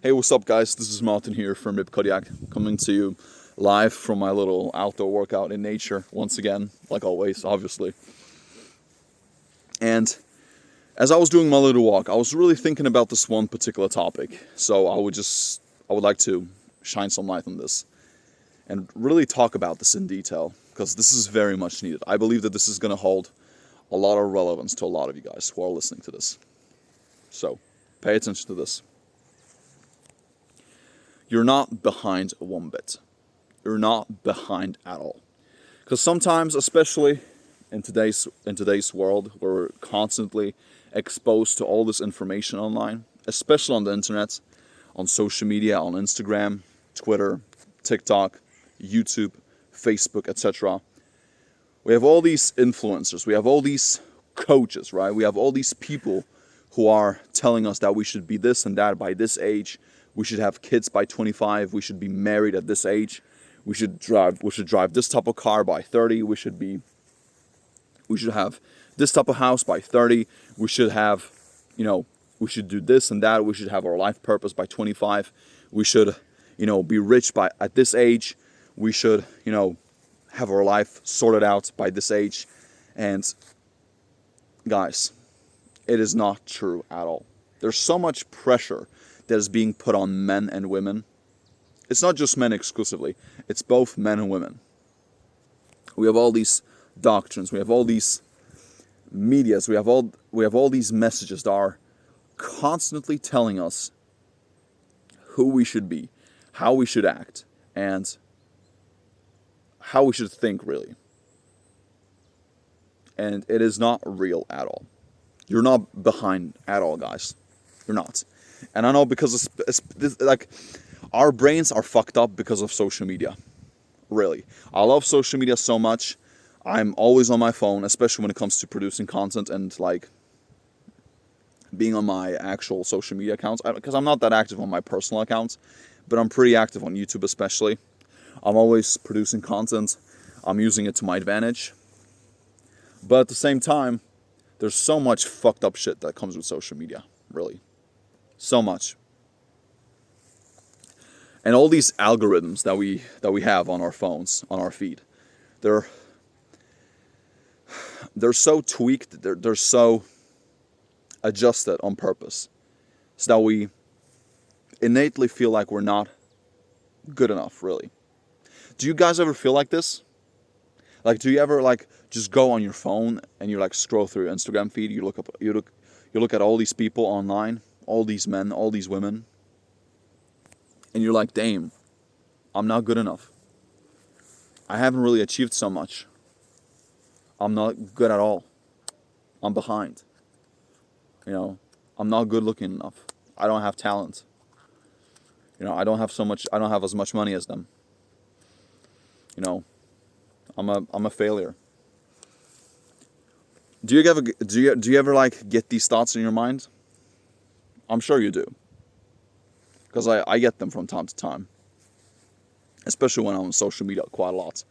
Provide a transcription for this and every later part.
Hey, what's up, guys? This is Martin here from Rip Kodiak, coming to you live from my little outdoor workout in nature, once again, like always, obviously. And as I was doing my little walk, I was really thinking about this one particular topic. So I would like to shine some light on this and really talk about this in detail, because this is very much needed. I believe that this is going to hold a lot of relevance to a lot of you guys who are listening to this. So, pay attention to this. You're not behind one bit. You're not behind at all. Because sometimes, especially in today's world, where we're constantly exposed to all this information online, especially on the internet, on social media, on Instagram, Twitter, TikTok, YouTube, Facebook, etc. We have all these influencers, we have all these coaches, right? We have all these people who are telling us that we should be this and that by this age. We should have kids by 25. We should be married at this age. We should drive this type of car by 30. We should have this type of house by 30. We should have, we should do this and that. We should have our life purpose by 25. We should, be rich at this age. We should, have our life sorted out by this age. And guys, it is not true at all. There's so much pressure that is being put on men and women. It's not just men exclusively. It's both men and women. We have all these doctrines. We have all these medias. We have all these messages that are constantly telling us who we should be, how we should act, and how we should think, really. And it is not real at all. You're not behind at all, guys. You're not. And I know, because it's like our brains are fucked up because of social media. Really. I love social media so much. I'm always on my phone, especially when it comes to producing content and like being on my actual social media accounts. Because I'm not that active on my personal accounts, but I'm pretty active on YouTube especially. I'm always producing content. I'm using it to my advantage. But at the same time, there's so much fucked up shit that comes with social media, really. So much. And all these algorithms that we have on our phones, on our feed, they're so tweaked, they're so adjusted on purpose, so that we innately feel like we're not good enough, really. Do you guys ever feel like this? Like, do you ever just go on your phone and you scroll through your Instagram feed, you look at all these people online, all these men, all these women, and you're like, damn, I'm not good enough. I haven't really achieved so much. I'm not good at all. I'm behind. I'm not good looking enough. I don't have talent. I don't have as much money as them. I'm a failure. Do you ever get these thoughts in your mind? I'm sure you do. Because I get them from time to time. Especially when I'm on social media quite a lot.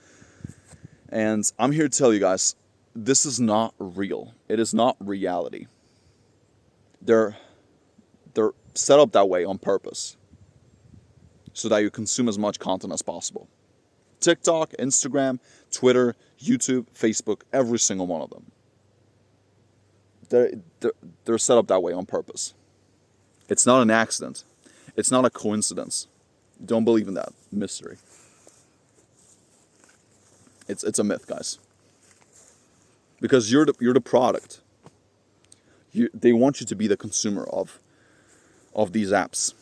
And I'm here to tell you guys, this is not real. It is not reality. They're set up that way on purpose, so that you consume as much content as possible. TikTok, Instagram, Twitter, YouTube, Facebook, every single one of them. They're set up that way on purpose. It's not an accident. It's not a coincidence. Don't believe in that mystery. It's a myth, guys. Because you're the product. They want you to be the consumer of these apps,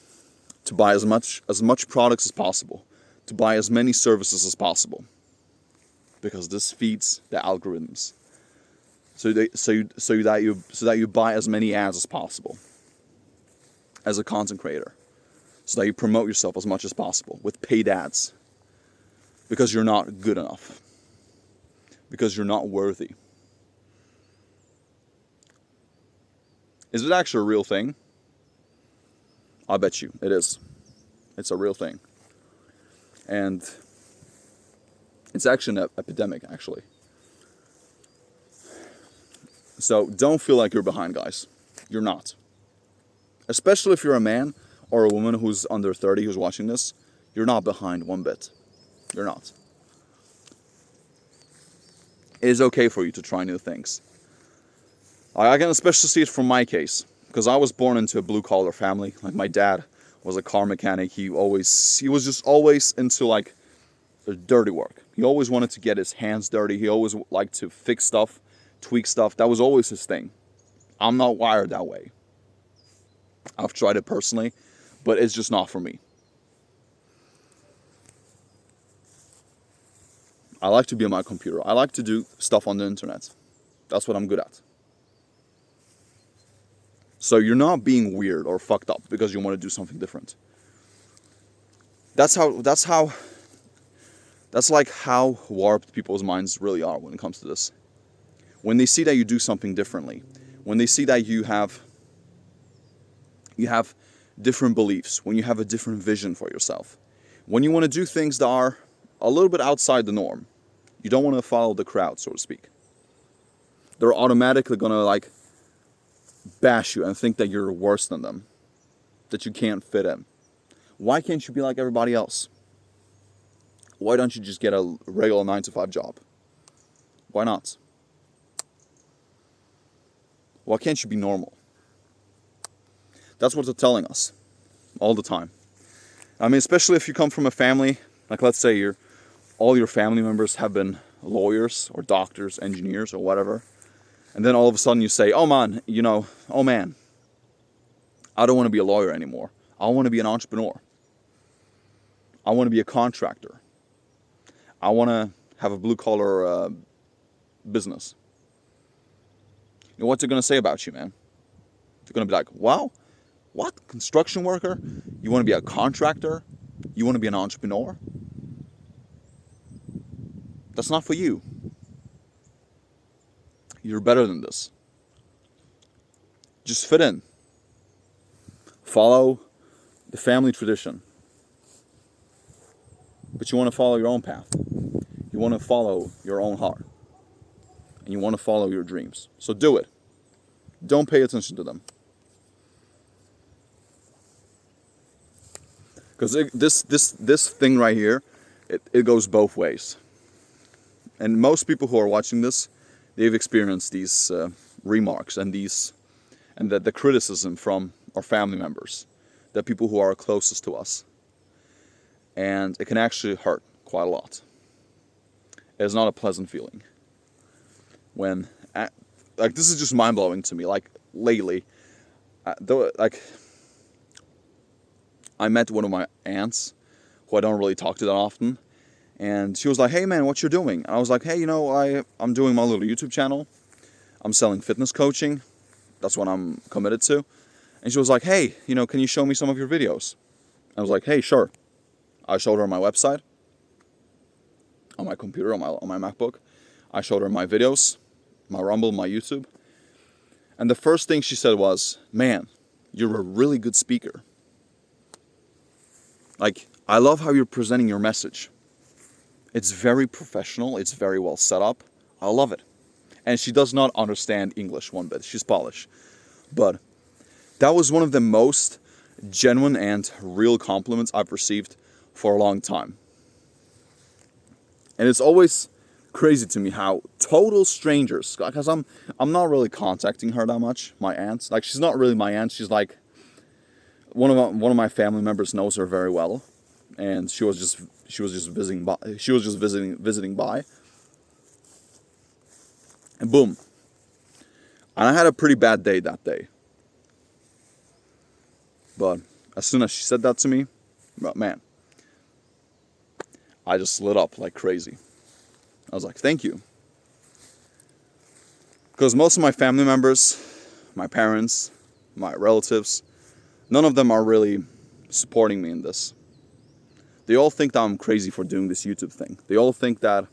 to buy as much products as possible, to buy as many services as possible, because this feeds the algorithms. So that you buy as many ads as possible as a content creator, so that you promote yourself as much as possible with paid ads, because you're not good enough, because you're not worthy. Is it actually a real thing? I bet you it is. It's a real thing. And it's actually an epidemic, actually. So don't feel like you're behind, guys. You're not. Especially if you're a man or a woman who's under 30 who's watching this, you're not behind one bit. You're not. It is okay for you to try new things. I can especially see it from my case, because I was born into a blue-collar family. Like, my dad was a car mechanic. He was just always into like the dirty work. He always wanted to get his hands dirty. He always liked to fix stuff, tweak stuff. That was always his thing. I'm not wired that way. I've tried it personally, but it's just not for me. I like to be on my computer. I like to do stuff on the internet. That's what I'm good at. So you're not being weird or fucked up because you want to do something different. That's like how warped people's minds really are when it comes to this. When they see that you do something differently, when they see that you have different beliefs, when you have a different vision for yourself, when you want to do things that are a little bit outside the norm, you don't want to follow the crowd, so to speak. They're automatically going to like bash you and think that you're worse than them, that you can't fit in. Why can't you be like everybody else? Why don't you just get a regular 9-to-5 job? Why not? Why can't you be normal? That's what they're telling us all the time. I mean, especially if you come from a family, like let's say all your family members have been lawyers or doctors, engineers or whatever. And then all of a sudden you say, oh man, I don't want to be a lawyer anymore. I want to be an entrepreneur. I want to be a contractor. I want to have a blue-collar business. You know what they're going to say about you, man? They're going to be like, wow, what? Construction worker? You want to be a contractor? You want to be an entrepreneur? That's not for you. You're better than this. Just fit in. Follow the family tradition. But you want to follow your own path. You want to follow your own heart. And you want to follow your dreams. So do it. Don't pay attention to them. Because this thing right here, it goes both ways. And most people who are watching this, they've experienced these remarks and the criticism from our family members, the people who are closest to us. And it can actually hurt quite a lot. It's not a pleasant feeling. This is just mind-blowing to me. Like, lately, I met one of my aunts, who I don't really talk to that often, and she was like, hey man, what you doing? And I was like, hey, I'm doing my little YouTube channel. I'm selling fitness coaching. That's what I'm committed to. And she was like, hey, can you show me some of your videos? I was like, hey, sure. I showed her my website on my computer, on my MacBook. I showed her my videos, my Rumble, my YouTube. And the first thing she said was, man, you're a really good speaker. Like, I love how you're presenting your message. It's very professional. It's very well set up. I love it. And she does not understand English one bit. She's Polish. But that was one of the most genuine and real compliments I've received for a long time. And it's always crazy to me how total strangers, because I'm not really contacting her that much, my aunt. Like, she's not really my aunt. She's like, one of my family members knows her very well, and she was just visiting by, and boom. And I had a pretty bad day that day. But as soon as she said that to me, man, I just lit up like crazy. I was like, thank you. Because most of my family members, my parents, my relatives, none of them are really supporting me in this. They all think that I'm crazy for doing this YouTube thing. They all think that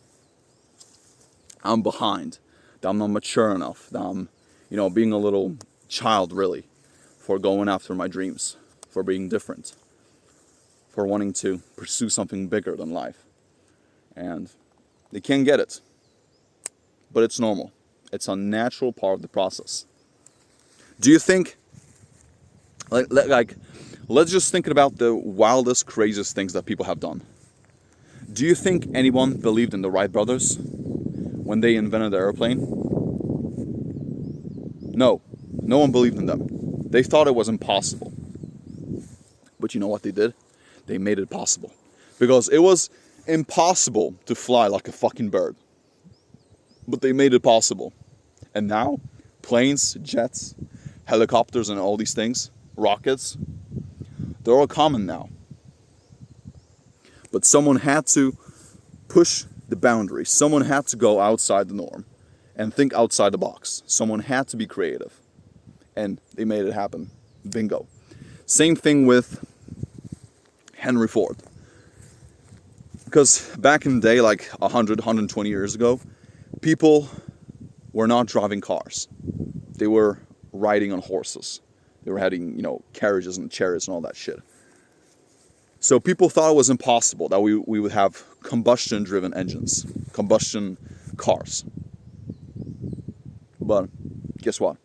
I'm behind, that I'm not mature enough, that I'm, being a little child really, for going after my dreams, for being different, for wanting to pursue something bigger than life. And they can't get it. But it's normal. It's a natural part of the process. Do you think, like Let's just think about the wildest, craziest things that people have done. Do you think anyone believed in the Wright brothers when they invented the airplane? No. No one believed in them. They thought it was impossible. But you know what they did? They made it possible. Because it was impossible to fly like a fucking bird. But they made it possible. And now, planes, jets, helicopters and all these things, rockets, they're all common now. But someone had to push the boundary. Someone had to go outside the norm and think outside the box. Someone had to be creative. And they made it happen. Bingo. Same thing with Henry Ford. Because back in the day, like 100, 120 years ago, people were not driving cars. They were riding on horses. They were having, carriages and chariots and all that shit. So people thought it was impossible that we would have combustion-driven engines, combustion cars. But guess what?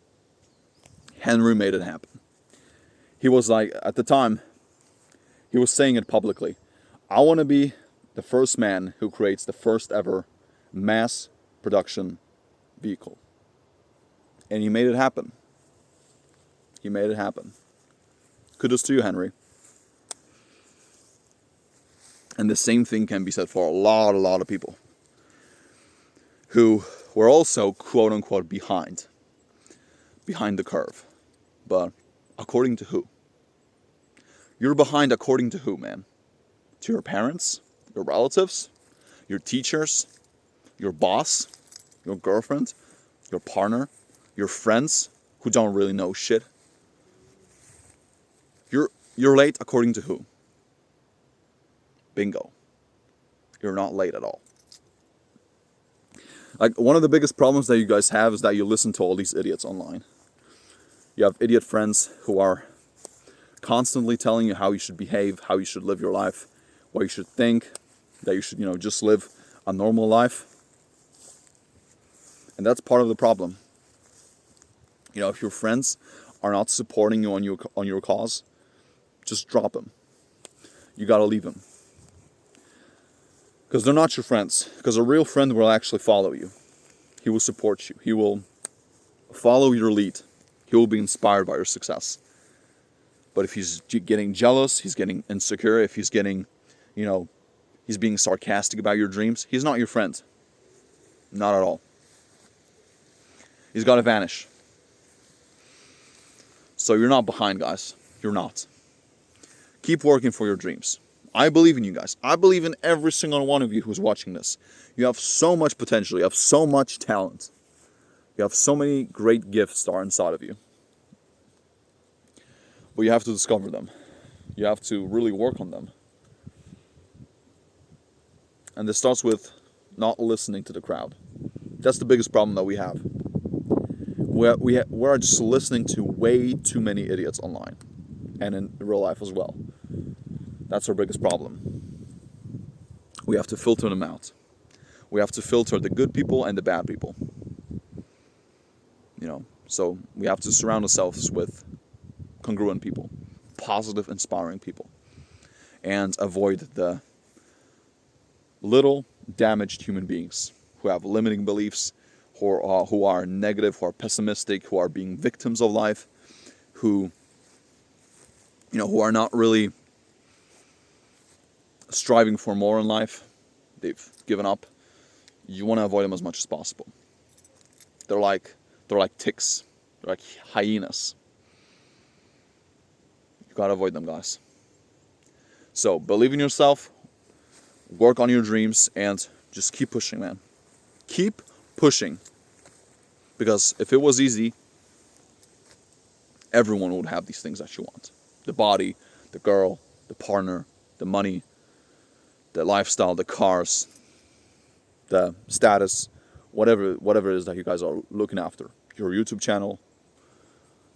Henry made it happen. He was like, at the time, he was saying it publicly, I want to be the first man who creates the first ever mass production vehicle. And he made it happen. He made it happen. Kudos to you, Henry. And the same thing can be said for a lot of people who were also, quote unquote, behind the curve. But according to who? You're behind according to who, man? To your parents, your relatives, your teachers, your boss, your girlfriend, your partner, your friends who don't really know shit. You're late according to who? Bingo. You're not late at all. Like, one of the biggest problems that you guys have is that you listen to all these idiots online. You have idiot friends who are constantly telling you how you should behave, how you should live your life, what you should think, that you should, just live a normal life. And that's part of the problem. If your friends are not supporting you on your cause, just drop them. You gotta leave them. Because they're not your friends. Because a real friend will actually follow you. He will support you. He will follow your lead. He will be inspired by your success. But if he's getting jealous, he's getting insecure, if he's getting, he's being sarcastic about your dreams, he's not your friend. Not at all. He's got to vanish. So you're not behind, guys. You're not. Keep working for your dreams. I believe in you guys. I believe in every single one of you who's watching this. You have so much potential. You have so much talent. You have so many great gifts that are inside of you. But you have to discover them. You have to really work on them. And this starts with not listening to the crowd. That's the biggest problem that we have. We're just listening to way too many idiots online. And in real life as well. That's our biggest problem. We have to filter them out. We have to filter the good people and the bad people. So we have to surround ourselves with congruent people, positive, inspiring people, and avoid the little damaged human beings who have limiting beliefs, who are negative, who are pessimistic, who are being victims of life, who are not really striving for more in life. They've given up. You want to avoid them as much as possible. They're like ticks. They're like hyenas. You gotta avoid them, guys. So believe in yourself, work on your dreams, and just keep pushing, man. Keep pushing. Because if it was easy, everyone would have these things that you want. The body, the girl, the partner, the money, the lifestyle, the cars, the status, whatever it is that you guys are looking after. Your YouTube channel,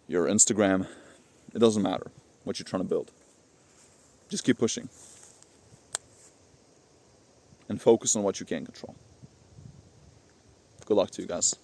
your Instagram, it doesn't matter what you're trying to build. Just keep pushing. And focus on what you can control. Good luck to you guys.